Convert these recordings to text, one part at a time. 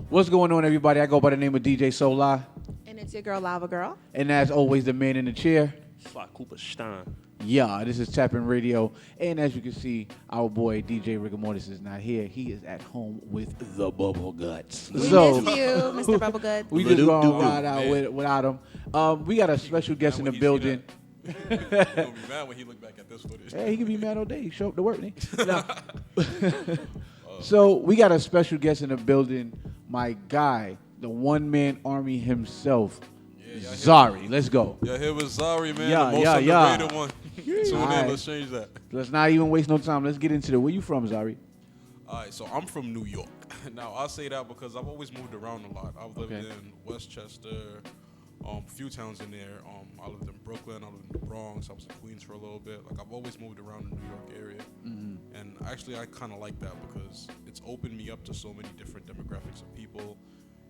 What's going on, everybody? I go by the name of DJ Soulaah. And it's your girl, Lava Girl. And as always, the man in the chair. Slyy Coop Stein. Yeah, this is Tapping Radio. And as you can see, our boy DJ Rigor Mortis is not here. He is at home with the Bubble Guts. We miss you, Mr. Bubble Guts. We just going to ride out without him. We got a special guest in the building. He's going to be mad when he look back at this footage. Hey, he can be mad all day. Show up to work, nigga. So we got a special guest in the building. My guy, the one-man army himself, Zarri. Let's go. Yeah, here was Zarri, man. Yeah, the most underrated one. Tune All right. in, let's change that. Let's not even waste no time. Let's get into it. Where you from, Zarri? All right, so I'm from New York. Now, I say that because I've always moved around a lot. I've lived in Westchester, a few towns in there. I lived in Brooklyn. I lived in the Bronx. I was in Queens for a little bit. Like, I've always moved around the New York area. Mm-hmm. And actually, I kind of like that because it's opened me up to so many different demographics of people.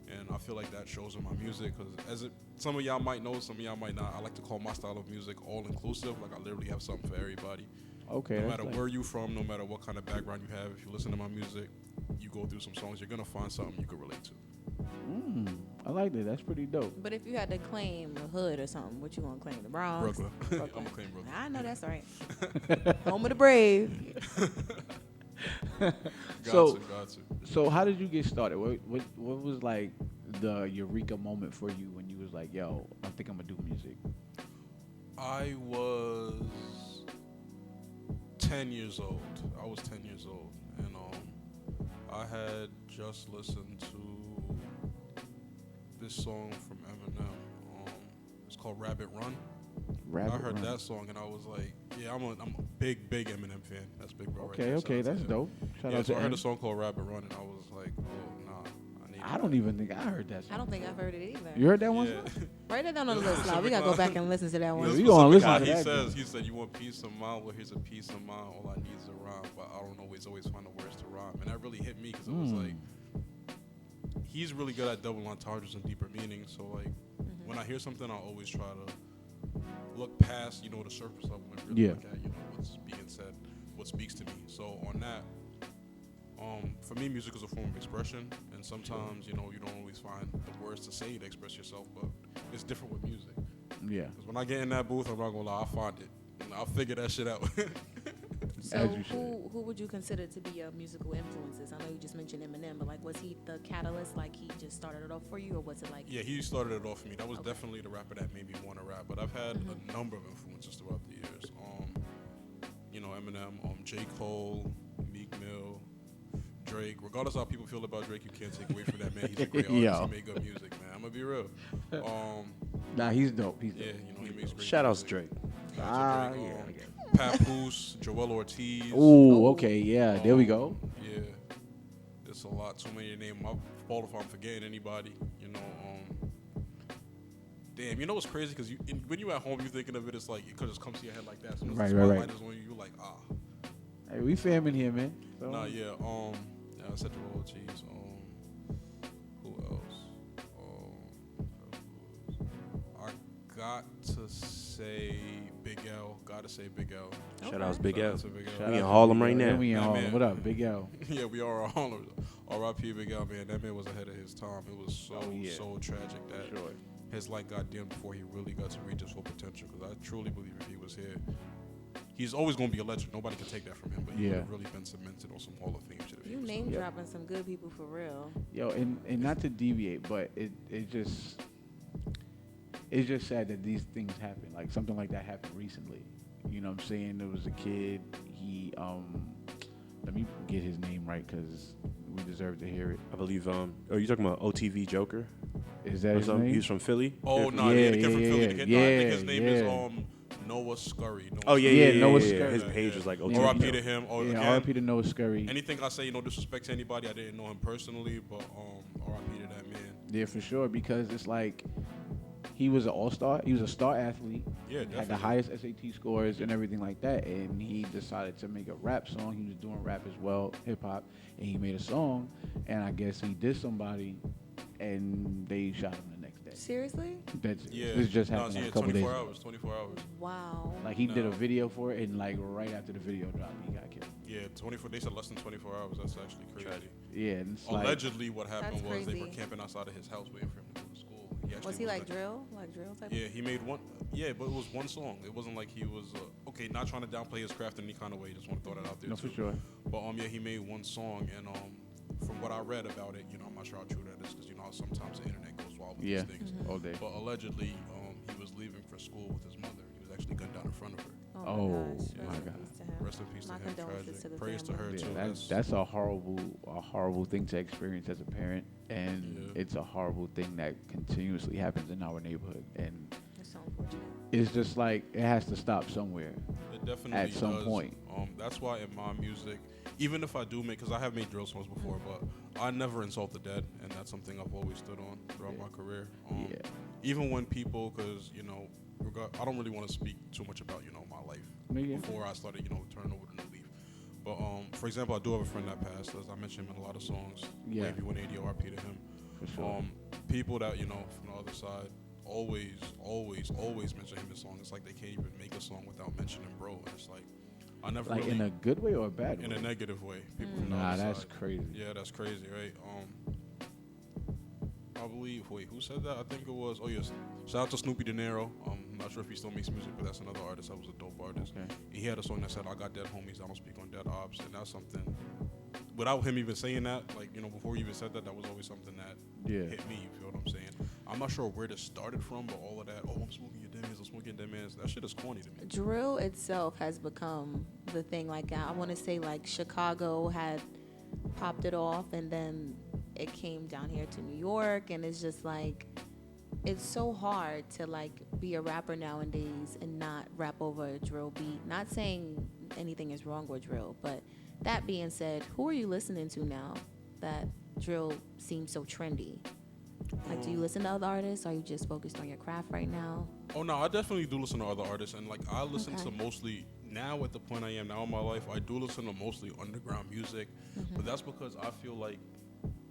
And I feel like that shows in my music because some of y'all might know, some of y'all might not. I like to call my style of music all-inclusive. Like, I literally have something for everybody. Okay. No matter where you from, no matter what kind of background you have, if you listen to my music, you go through some songs, you're going to find something you can relate to. I like that. That's pretty dope. But if you had to claim a hood or something, what you want to claim? The Bronx? Brooklyn. I'm going to claim Brooklyn. I know that's right. Home of the brave. So how did you get started? What was like the eureka moment for you when you was like, yo, I think I'm going to do music? I was 10 years old. And I had just listened to this song from Eminem. It's called Rabbit Run. I heard that song and I was like, yeah, I'm a big Eminem fan. That's big bro. Okay, right okay, that's dope. Shout out to I heard a song called Rabbit Run and I was like, oh nah, I don't even think I heard that song. I don't think I've heard it either. You heard that one? Yeah. Write it down on the list, Slyy. We got to go back and listen to that one. We gonna listen to he that. He said, you want peace of mind? Well, here's a peace of mind. All I need is a rhyme, but I don't always find the words to rhyme. And that really hit me because it was like, he's really good at double entendres and deeper meanings. So like, when I hear something, I always try to look past, the surface level and really look at, what's being said, what speaks to me. So on that, for me, music is a form of expression, and sometimes, you don't always find the words to say to express yourself, but it's different with music. Yeah. Because when I get in that booth, I'm not gonna lie, I'll find it, and I'll figure that shit out. So who would you consider to be your musical influences? I know you just mentioned Eminem, but like, was he the catalyst? Like, he just started it off for you, or was it like? Yeah, he started it off for me. That was definitely the rapper that made me want to rap. But I've had a number of influences throughout the years. Eminem, J. Cole, Meek Mill, Drake. Regardless of how people feel about Drake, you can't take away from that man. He's a great artist. He made good music, man. I'm gonna be real. Nah, he's dope. He's dope. He makes great. Shout outs Drake. Papoose, Joel Ortiz. Oh, okay, yeah, there we go. Yeah, it's a lot. Too many to name. My fault if I'm forgetting anybody. Damn, what's crazy? Because when you're at home, you're thinking of it, it's like it could just come to your head like that. So right. Is on you, you're like, ah. Hey, we family here, man. So. Nah, yeah. I said Joel Ortiz. Who else? I got to say Big L. Gotta say Big L. Shout outs Big L. Big L. We in Harlem right now. We in Harlem. What up, Big L? Yeah, we are in Harlem. R.I.P. Big L, man. That man was ahead of his time. It was so tragic that his light got dim before he really got to reach his full potential. Because I truly believe if he was here, he's always going to be a legend. Nobody can take that from him. But he would have really been cemented on some Hall of Fame shit. You name dropping some good people for real. Yo, and not to deviate, but it's just sad that these things happen. Like something like that happened recently. You know what I'm saying? There was a kid. He let me get his name right because we deserve to hear it. I believe. Are you talking about OTV Joker? Is that his name? He's from Philly. Oh no, the kid from Philly. I think his name is Noah Scurry. Noah Scurry. His page was like OTV. R.I.P. to him. R.I.P. to Noah Scurry. Anything I say, no disrespect to anybody. I didn't know him personally, but R.I.P. to that man. Yeah, for sure. Because it's like he was an all-star. He was a star athlete. Yeah, definitely. Had the highest SAT scores and everything like that. And he decided to make a rap song. He was doing rap as well, hip hop, and he made a song. And I guess he did somebody, and they shot him the next day. Seriously? This just happened like a couple days. 24 hours. Wow. Like he did a video for it, and like right after the video dropped, he got killed. Yeah, 24. They said less than 24 hours. That's actually crazy. Yeah, and it's allegedly what happened was crazy. they were camping outside of his house waiting for him to go to school. Was he like drill type? Yeah, he made one. Yeah, but it was one song. It wasn't like he was okay. Not trying to downplay his craft in any kind of way. Just want to throw that out there. No, too. for sure. But yeah, he made one song, and from what I read about it, I'm not sure how true that is because how sometimes the internet goes wild with these things. All day. But allegedly, he was leaving for school with his mother. He was actually gunned down in front of her. Oh my God! Rest in peace to him. Tragic. Praise to her Yeah, too. that's a horrible thing to experience as a parent, and it's a horrible thing that continuously happens in our neighborhood, and it's so unfortunate. It's just like it has to stop somewhere. It definitely at some does. point. That's why in my music, even if I do make, because I have made drill songs before, but I never insult the dead, and that's something I've always stood on throughout my career. Even when people, because I don't really want to speak too much about my life before I started turning over the new leaf. But for example, I do have a friend that passed, as I mentioned him in a lot of songs. Wavy 180 RP to him. For sure. People that from the other side always mention him in songs. It's like they can't even make a song without mentioning bro. And it's like I never like really, in a good way or a bad way? In a negative way. People from the other that's side. crazy. Yeah, that's crazy, right? I believe. Wait, who said that? I think it was. Oh yes, shout out to Snoopy De Niro. I'm not sure if he still makes music, but that's another artist. That was a dope artist. Okay. He had a song that said, "I got dead homies. I don't speak on dead ops," and that's something. Without him even saying that, before he even said that, that was always something that hit me. You feel what I'm saying? I'm not sure where this started from, but all of that. Oh, I'm smoking your dead mans. I'm smoking dead mans. That shit is corny to me. Drill itself has become the thing. Like I want to say, like Chicago had popped it off, and then it came down here to New York, and it's just like it's so hard to be a rapper nowadays and not rap over a drill beat. Not saying anything is wrong with drill, but that being said, who are you listening to now that drill seems so trendy? Do you listen to other artists? Or are you just focused on your craft right now? Oh no, I definitely do listen to other artists, and I listen to mostly now at the point I am now in my life. I do listen to mostly underground music, but that's because I feel like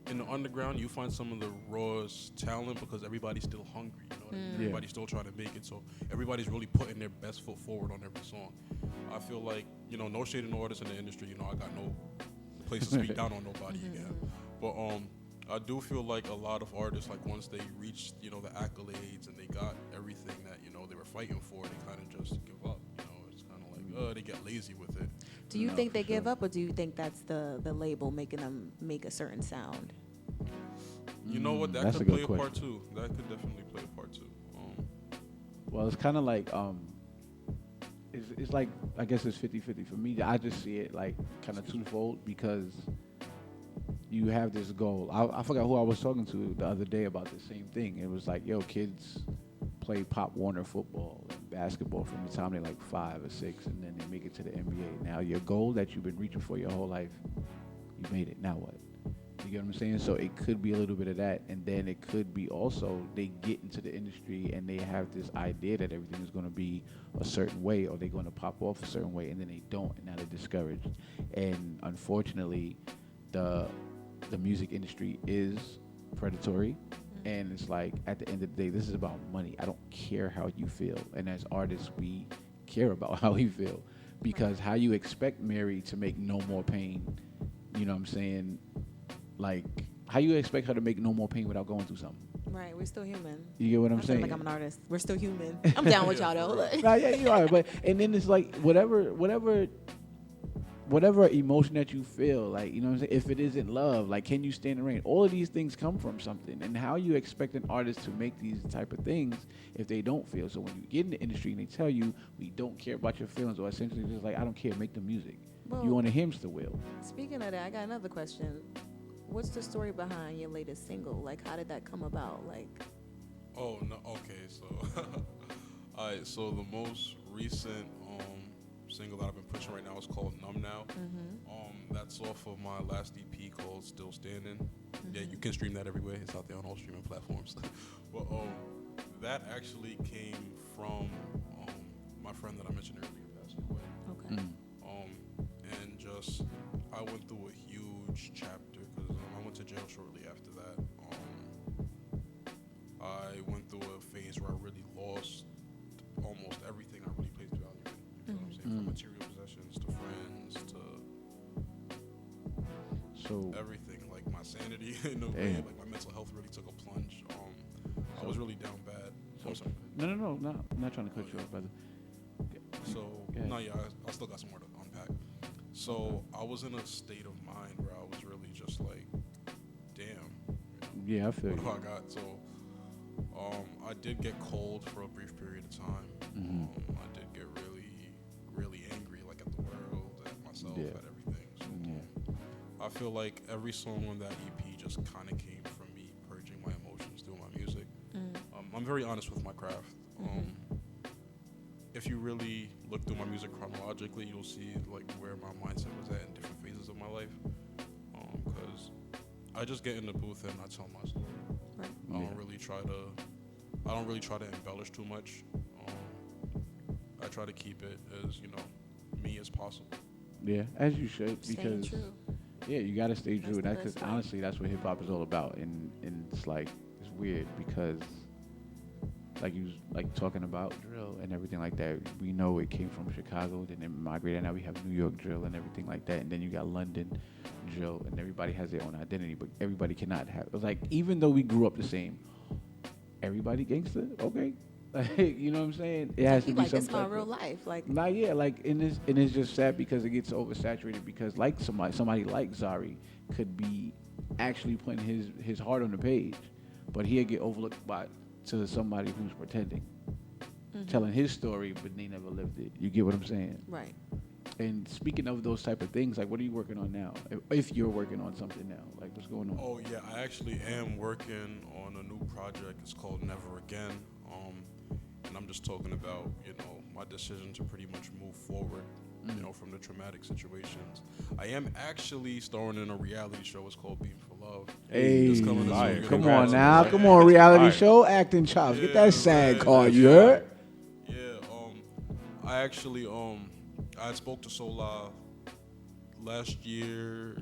in the underground you find some of the rawest talent because everybody's still hungry. You know what I mean? Everybody's still trying to make it, so everybody's really putting their best foot forward on every song. I feel like no shade in the artists in the industry. I got no place to speak down on nobody again, but I do feel like a lot of artists, once they reached, the accolades and they got everything that, they were fighting for, they kind of just give up. It's kind of they get lazy with it. Do you think they give up, or do you think that's the label making them make a certain sound? You know what? That could play a part too. That could definitely play a part too. Well, it's kind of like, it's like, I guess it's 50-50 for me. I just see it kind of twofold because you have this goal. I forgot who I was talking to the other day about the same thing. It was like, kids play Pop Warner football and basketball from the time they're 5 or 6, and then they make it to the NBA. Now, your goal that you've been reaching for your whole life, you made it. Now what? You get what I'm saying? So it could be a little bit of that, and then it could be also they get into the industry and they have this idea that everything is going to be a certain way, or they're going to pop off a certain way, and then they don't, and now they're discouraged. And unfortunately, the music industry is predatory, and it's at the end of the day, this is about money. I don't care how you feel, and as artists, we care about how we feel, because how you expect Mary to make No More Pain, you know what I'm saying? How you expect her to make No More Pain without going through something? Right, we're still human. You get what I'm saying? I'm an artist. We're still human. I'm down with y'all though. Nah, yeah, you are. But and then it's whatever emotion that you feel, you know what I'm saying? If it isn't love, can you stand the rain? All of these things come from something. And how you expect an artist to make these type of things if they don't feel? So when you get in the industry and they tell you, we don't care about your feelings, or essentially just I don't care, make the music. Well, you on a hamster wheel. Speaking of that, I got another question. What's the story behind your latest single? How did that come about? Oh, no. Okay, so all right, so the most recent single that I've been pushing right now is called Numb Now. That's off of my last EP called Still Standing. Yeah, you can stream that everywhere. It's out there on all streaming platforms. But that actually came from my friend that I mentioned earlier passing away. Okay. And just I went through a huge chapter because I went to jail shortly after that. I went through a phase where I really lost almost everything I really placed value in. You know what I'm saying? From material possessions to friends to everything. really in a way, like my mental health really took a plunge. I was really down bad. I'm sorry. No, not trying to cut you off, brother. So no, yeah, I still got some more to unpack. So I was in a state of mind where I was really just like, damn. You know, Yeah, I feel what you. do I got? So I did get cold for a brief period of time. I did get really, really angry, like at the world, at myself, at everything. So I feel like every song on that EP just kind of came from me purging my emotions through my music. I'm very honest with my craft. If you really look through my music chronologically, you'll see like where my mindset was at in different phases of my life. Because I just get in the booth and I tell my story. Right. I don't really try to embellish too much. I try to keep it as, me as possible. Yeah, as you should, Staying because true. yeah, you gotta stay true. That's the Because best way. honestly, that's what hip hop is all about. And it's like it's weird because like you was like talking about drill and everything like that. We know it came from Chicago, then it migrated. Now we have New York drill and everything like that, and then you got London drill, and everybody has their own identity, but everybody cannot have. It's like even though we grew up the same, everybody gangster, okay. Like, you know what I'm saying? It has to be Like some it's my type real of- life. Like Nah, yeah, like and it's just sad because it gets oversaturated because like somebody like Zarri could be actually putting his heart on the page, but he'll get overlooked to somebody who's pretending, telling his story, but they never lived it. You get what I'm saying? right. And speaking of those type of things, like what are you working on now? If you're working on something now, like what's going on? Oh yeah, I actually am working on a new project. It's called Never Again. And I'm just talking about, my decision to pretty much move forward, from the traumatic situations. I am actually starring in a reality show. It's called Beam for Love. Hey, It's coming fire. soon. come Congrats. on now, Yeah. come on, reality Fire. show, acting chops. Get Yeah, that SAG right. card, you Yeah. heard? Yeah, I actually I spoke to Soulaah last year.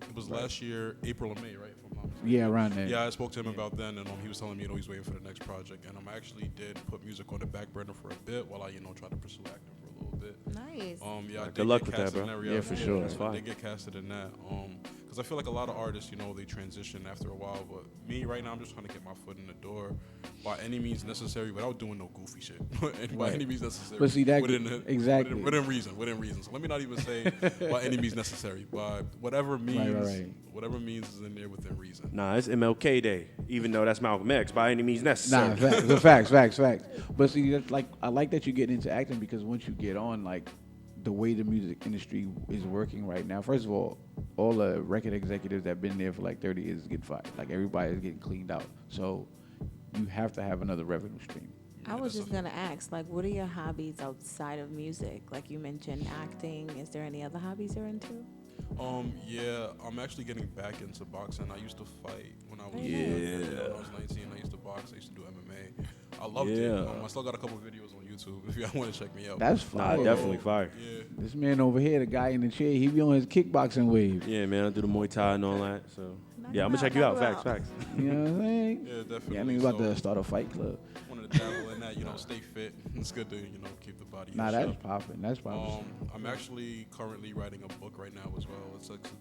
It was last year, April or May, right? If I'm not mistaken. Yeah, around there. Yeah, I spoke to him about then, and he was telling me, he's waiting for the next project, and I actually did put music on the back burner for a bit while I, try to pursue acting for a little bit. Nice. Yeah, I Good did luck get with that, casted bro. in Yeah, for sure. That's I fine. did get casted in that. Because I feel like a lot of artists, they transition after a while. But me, right now, I'm just trying to get my foot in the door by any means necessary, without doing no goofy shit. And by Right. any means necessary. But see, that exactly. within reason. So let me not even say by any means necessary. By whatever means, right. whatever means is in there within reason. Nah, it's MLK Day, even though that's Malcolm X, by any means necessary. Nah, facts. But see, that's like I like that you get into acting because once you get on, like the way the music industry is working right now. First of all the record executives that have been there for like 30 years is getting fired. Like everybody is getting cleaned out. So you have to have another revenue stream. I was just gonna ask, like, what are your hobbies outside of music? Like you mentioned acting. Is there any other hobbies you're into? Yeah, I'm actually getting back into boxing. I used to fight when I was Yeah. when I was 19. I used to box. I used to do MMA. I loved it. Yeah. I still got a couple videos on YouTube if you want to check me out. That's Nah, fire. definitely fire. Yeah. This man over here, the guy in the chair, he be on his kickboxing wave. Yeah, man, I do the Muay Thai and all that. So Knock yeah, I'm him gonna check out, you out. knock Facts, him facts. You know what I'm saying? Yeah, definitely. Yeah, I think about So, to start a fight club. wanted to dabble in that, stay fit. It's good to, keep the body Nah, in that's shape. popping. That's popping. I'm actually currently writing a book right now as well.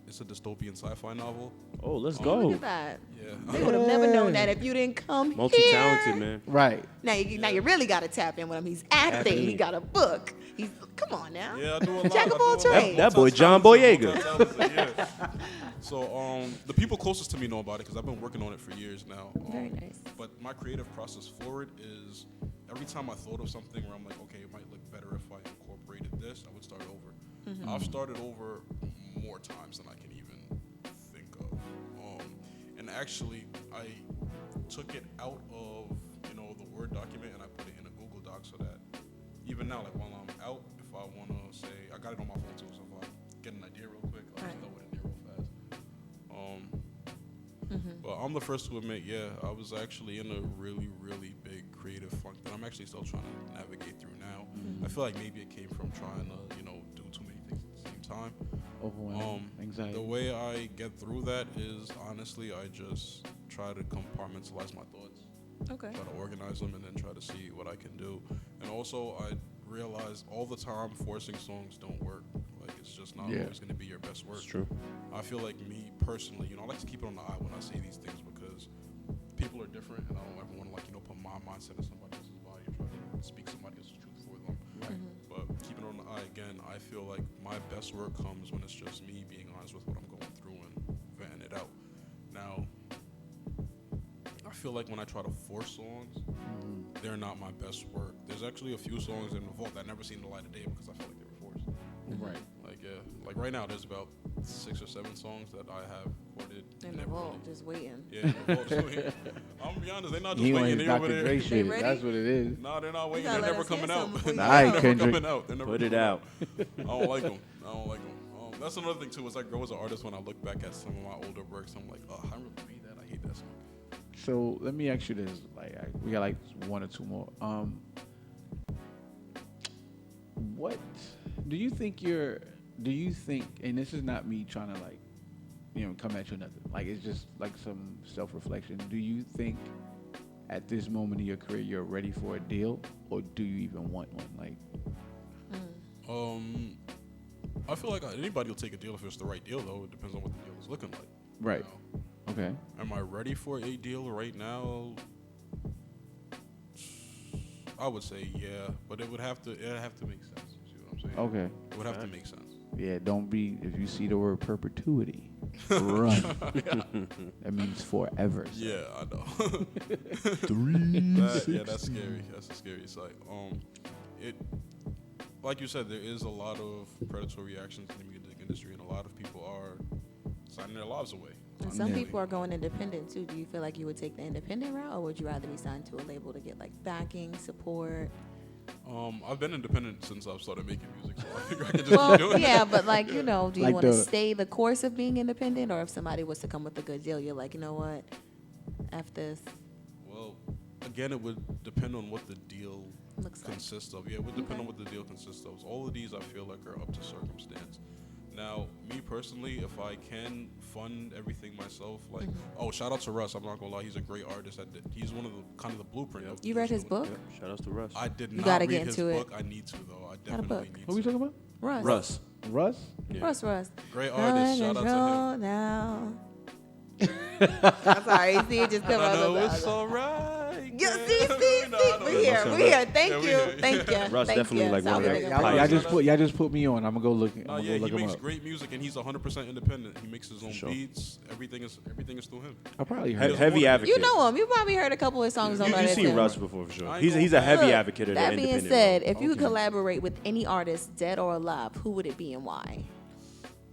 It's a dystopian sci-fi novel. Oh, let's Look go. at that. Yeah. They would have never known that if you didn't come Multi-talented, here. man. Right. Now you really got to tap in with him. He's acting. He got a book. Come on now. Yeah, I do a lot. Jack of all I do a lot. trades. That boy John Boyega. Multi-talented, yeah. So the people closest to me know about it because I've been working on it for years now. Very nice. But my creative process for it is every time I thought of something where I'm like, okay, it might look better if I incorporated this, I would start over. I've started over more times than I can even think of. And actually, I took it out of the Word document and I put it in a Google Doc so that even now, like while I'm out, if I want to say, I got it on my phone too, so if I get an idea real quick, I'll just throw it in there real fast. But I'm the first to admit, I was actually in a really, really big creative funk that I'm actually still trying to navigate through now. I feel like maybe it came from trying to, do too many things at the same time. Overwhelming. Anxiety. The way I get through that is honestly, I just try to compartmentalize my thoughts. Okay. Try to organize them and then try to see what I can do. And also, I realize all the time forcing songs don't work. Like Like it's just not Yeah. always going to be your best work. It's true. I feel like me personally, I like to keep it on the eye when I say these things because people are different, and I don't ever want to put my mindset in somebody else's body and try to speak somebody else's truth for them. Right. But keeping it on the eye again, I feel like my best work comes when it's just me being honest with what I'm going through and venting it out. Now, I feel like when I try to force songs, they're not my best work. There's actually a few songs in the vault that never seen the light of day because I feel like they were forced. Right. Like right now, there's about 6 or 7 songs that I have recorded In the never vault, really- just waiting. Yeah, in the vault, just waiting. I'm gonna be honest, they're not just He on waiting. his They over Dr. there. Dre They shit. ready? That's what it is. No, they're not waiting. gotta They're let never us hear coming out. some before you Nah, go. I They're never Kendrick. coming out. They're never Put it coming out. I don't like them. That's another thing too. As I grow as an artist, when I look back at some of my older works, I'm like, oh, I really made that. I hate that song. So let me ask you this: we got like 1 or 2 more. What do you think Do you think? And this is not me trying to come at you or nothing. Like it's just like some self-reflection. Do you think at this moment in your career you're ready for a deal, or do you even want one? Like, I feel like anybody will take a deal if it's the right deal, though. It depends on what the deal is looking like. right? You know? Okay. Am I ready for a deal right now? I would say yeah, but it'd have to make sense. You see what I'm saying? Okay. It would have to make sense. Yeah. Don't be. If you see the word perpetuity, run. That means forever. So. Yeah, I know. 360. That's scary. That's a scary sight. Like you said, there is a lot of predatory actions in the music industry, and a lot of people are signing their lives away. And some Yeah. people are going independent too. Do you feel like you would take the independent route, or would you rather be signed to a label to get like backing, support? I've been independent since I've started making music, so I figure I can just keep doing Yeah, it. but do you Like want to the- stay the course of being independent, or if somebody was to come with a good deal, you're like, you know what, F this. Well, again, it would depend on what the deal Looks like. consists of. Yeah, it would depend on what the deal consists of. All of these, I feel like, are up to circumstance. Now, me personally, if I can fund everything myself, shout out to Russ. I'm not gonna lie, he's a great artist. He's one of the kind of the blueprint. Of You read his book? Yeah. Shout outs to Russ. I did You not gotta read get his into it. book. I need to though. I definitely book. need What are we to. talking about? Russ. Russ. Russ? Yeah. Russ. Great artist. Shout out to him. Now. I'm sorry. See, it just come I know out. it's alright. Yeah, see. No, I know We it's here. alright. We here. Thank Yeah, we you. here. Thank you. Russ Thank definitely you. like one of Sound the like pioneers. Y'all just put me on. I'm gonna go look. No, I'm yeah, gonna he look him makes up. great music and he's 100% independent. He makes his own sure. beats. Everything is through him. I probably heard. Heavy advocate. You know him. You probably heard a couple of songs on You've that. seen Russ before for sure. I ain't He's a gonna- heavy Look, advocate of the that being independent said, role. if you could Okay. collaborate with any artist, dead or alive, who would it be and why?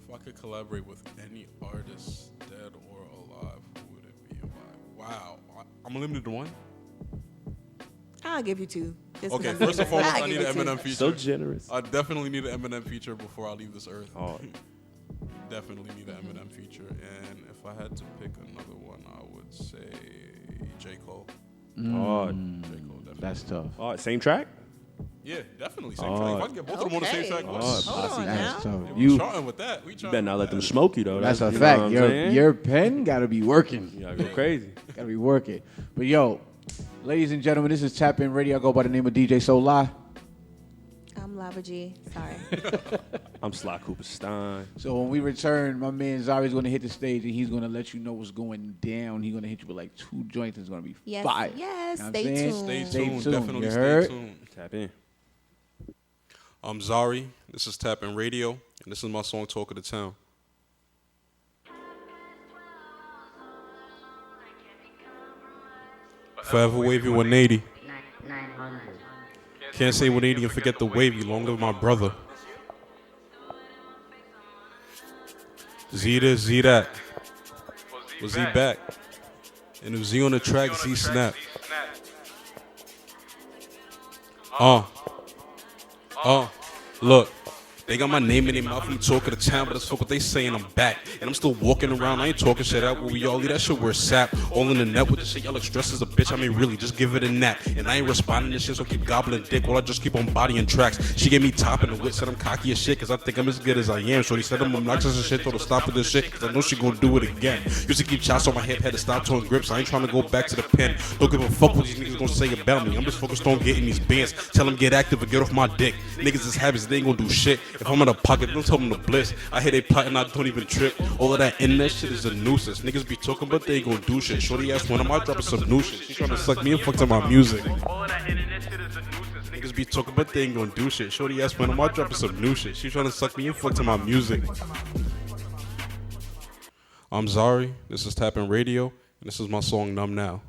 If I could collaborate with any artist, dead or alive, who would it be and why? Wow. I'm limited to one? I'll give you 2. Just 'cause Okay, I'm first and being nice. foremost, I'll I need give an you 2. Eminem feature. So generous. I definitely need an Eminem feature before I leave this earth. Oh, Definitely need an Eminem feature. And if I had to pick another one, I would say J. Cole. oh, J. Cole, definitely. That's tough. oh, same track? Yeah, definitely. Same Oh. track. If I can get both of them on the same Okay. track, Oh, let's- Hold on That's now. tough. Yeah, we You. charting with that. We You charting better not with let them that. smoke you though. That's a you know fact. what I'm Your saying? your pen gotta be working. You gotta go crazy. Gotta be working. But yo, ladies and gentlemen, this is Tap In Radio. I go by the name of DJ Soulaah. I'm Lava G. Sorry. I'm Slyy Coop Stein. So when we return, my man Zarri's gonna hit the stage and he's gonna let you know what's going down. He's gonna hit you with like 2 joints. It's gonna be Yes. fire. Yes. Know what I'm Stay saying? tuned. Stay Stay tuned. tuned. Definitely You stay heard? tuned. Tap in. I'm Zarri. This is Tap In Radio, and this is my song Talk of the Town. Forever wavy 180. 900. Can't say 180 and forget the wavy. Long live my brother. Z this, Z that. Was Z back? And if Z on the track, Z snap. Look. They got my name in their mouth from talk of the town, but that's fuck what they saying. I'm back. And I'm still walking around. I ain't talking shit out where we all leave that shit where it's sap. All in the net with the shit. Y'all look stressed as a bitch. I mean, really, just give it a nap. And I ain't responding to shit, so keep gobbling dick while I just keep on bodying tracks. She gave me top in the wit, said I'm cocky as shit, cause I think I'm as good as I am. Shorty said I'm obnoxious as shit, told her stop with this shit, cause I know she gon' do it again. Used to keep shots on my hip, had to stop throwing grips. I ain't trying to go back to the pen. Don't give a fuck what these niggas gon' say about me. I'm just focused on getting these bands. Tell them get active or get off my dick. Niggas is habits, they ain't gon' do shit. If I'm in a pocket, don't tell them to bliss. I hit a pot and I don't even trip. All of that internet shit is a nuisance. Niggas be talking, but they ain't gon' do shit. Shorty ass when am I dropping some new shit? She tryna suck me and fuck to my music. All of that internet shit is a nuisance. Niggas be talking, but they ain't gon' do shit. Shorty ass when am I dropping some new shit? She tryna suck me and fuck to my music. I'm Zarri. This is Tapping Radio, and this is my song Numb Now.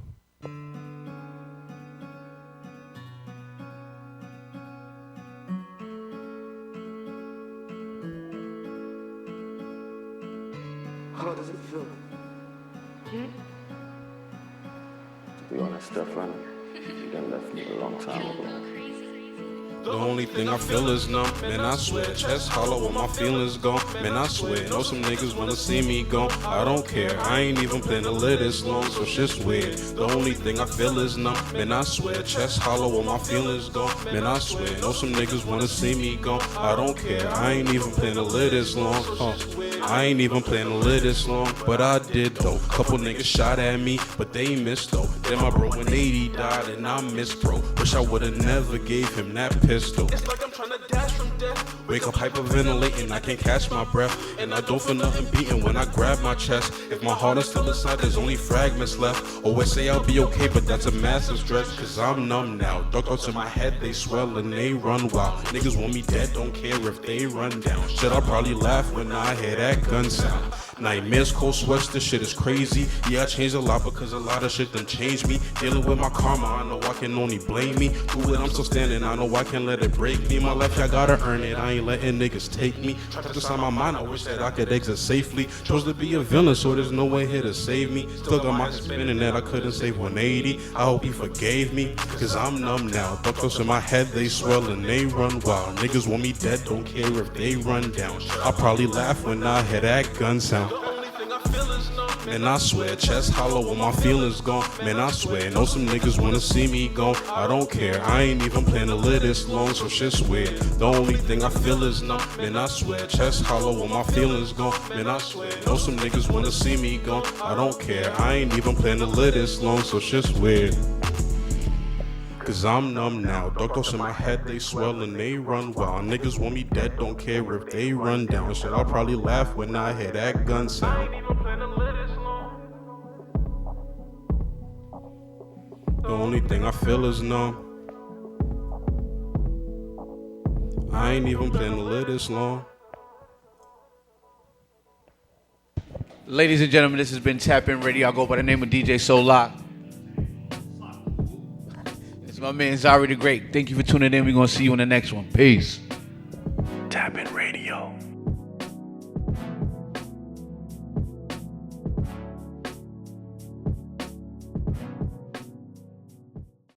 How does it feel? To be honest, Stefan, you done left me a long time ago. The only thing I feel is numb, man, I swear. Chest hollow when my feelings gone, man, I swear. Know some niggas wanna see me gone, I don't care. I ain't even plan to live this long, so shit's weird. The only thing I feel is numb, man, I swear. Chest hollow when my feelings gone, man, I swear. Know some niggas wanna see me gone, I don't care. I ain't even plan to live this long, I ain't even plan to live this long, but I did though. Couple niggas shot at me, but they missed though. Then my bro when 80 died and I missed bro. Wish I would've never gave him that pistol. It's like I'm trying to dash from death. Wake up hyperventilating, I can't catch my breath. And I don't feel nothing beating when I grab my chest. If my heart is still inside, there's only fragments left. Always say I'll be okay, but that's a massive stretch. Cause I'm numb now. Dark thoughts in my head, they swell and they run wild. Niggas want me dead, don't care if they run down. Shit, I'll probably laugh when I hear that gun sound. Nightmares, cold sweats, this shit is crazy. Yeah, I changed a lot because a lot of shit done changed me. Dealing with my karma, I know I can only blame me. Do it, I'm still standing, I know I can't let it break me. My life, I gotta earn it, I ain't letting niggas take me. Try to decide my mind, I wish that I could exit safely. Chose to be a villain, so there's no one here to save me. Still got my head spinning that I couldn't save 180. I hope he forgave me, cause I'm numb now. Buckles in my head, they swell and they run wild. Niggas want me dead, don't care if they run down. I'll probably laugh when I hear that gun sound. Man, I swear, chest hollow when my feelings gone. Man, I swear, know some niggas wanna see me gone. I don't care, I ain't even plan to live this long, so shit's weird. The only thing I feel is numb. Man, I swear, chest hollow when my feelings gone. Man, I swear, know some niggas wanna see me gone. I don't care, I ain't even plan to live this long, so shit's weird. Cause I'm numb now. Dark thoughts in my head, they swell and they run wild. Niggas want me dead, don't care if they run down. Shit, I'll probably laugh when I hear that gun sound. The only thing I feel is numb. I ain't even plan to live this long. Ladies and gentlemen, this has been Tap In Radio. I go by the name of DJ Soulaah. It's my man Zarri the Great. Thank you for tuning in. We're going to see you in the next one. Peace.